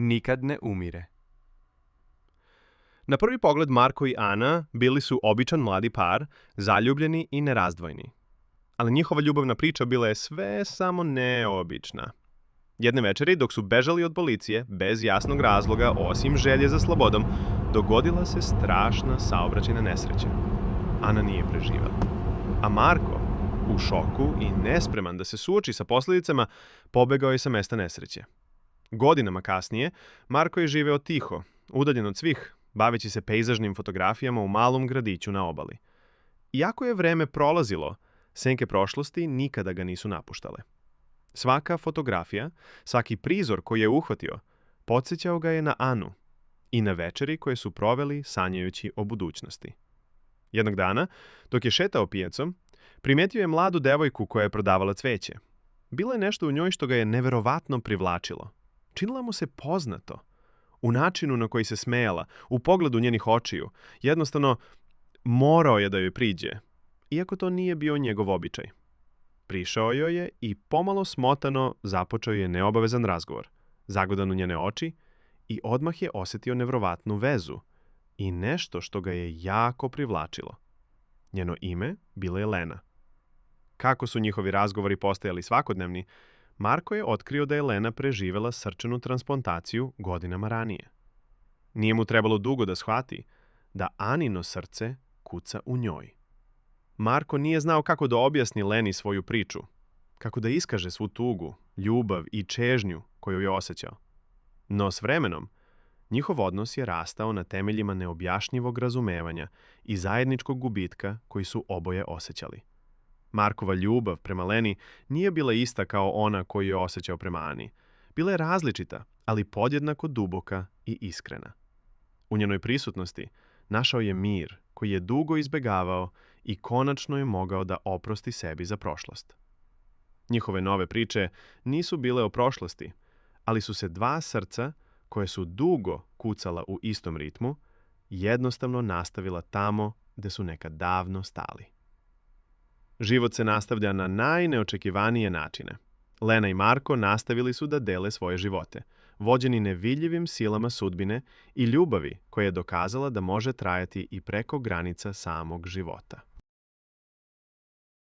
nikad ne umire. Na prvi pogled Marko i Ana bili su običan mladi par, zaljubljeni i nerazdvojni. Ali njihova ljubavna priča bila je sve samo neobična. Jedne večeri, dok su bežali od policije, bez jasnog razloga, osim želje za slobodom, dogodila se strašna saobraćajna nesreća. Ana nije preživela. A Marko, u šoku i nespreman da se suoči sa posljedicama, pobegao je sa mesta nesreće. Godinama kasnije, Marko je živeo tiho, udaljen od svih, baveći se pejzažnim fotografijama u malom gradiću na obali. Iako je vreme prolazilo, senke prošlosti nikada ga nisu napuštale. Svaka fotografija, svaki prizor koji je uhvatio, podsjećao ga je na Anu i na večeri koje su proveli sanjajući o budućnosti. Jednog dana, dok je šetao pijacom, primetio je mladu devojku koja je prodavala cveće. Bilo je nešto u njoj što ga je neverovatno privlačilo. Činila mu se poznato. U načinu na koji se smejala, u pogledu njenih očiju, jednostavno morao je da joj priđe, iako to nije bio njegov običaj. Prišao joj je i pomalo smotano započeo je neobavezan razgovor, zagodan u njene oči, i odmah je osjetio neverovatnu vezu i nešto što ga je jako privlačilo. Njeno ime bilo je Lena. Kako su njihovi razgovori postajali svakodnevni, Marko je otkrio da je Lena preživela srčanu transplantaciju godinama ranije. Nije mu trebalo dugo da shvati da Anino srce kuca u njoj. Marko nije znao kako da objasni Leni svoju priču, kako da iskaže svu tugu, ljubav i čežnju koju je osjećao. No s vremenom, njihov odnos je rastao na temeljima neobjašnjivog razumevanja i zajedničkog gubitka koji su oboje osjećali. Markova ljubav prema Leni nije bila ista kao ona koju je osjećao prema Ani. Bila je različita, ali podjednako duboka i iskrena. U njenoj prisutnosti našao je mir koji je dugo izbegavao i konačno je mogao da oprosti sebi za prošlost. Njihove nove priče nisu bile o prošlosti, ali su se dva srca, koje su dugo kucala u istom ritmu, jednostavno nastavila tamo gde su nekad davno stali. Život se nastavlja na najneočekivanije načine. Lena i Marko nastavili su da dele svoje živote, vođeni nevidljivim silama sudbine i ljubavi koja je dokazala da može trajati i preko granica samog života.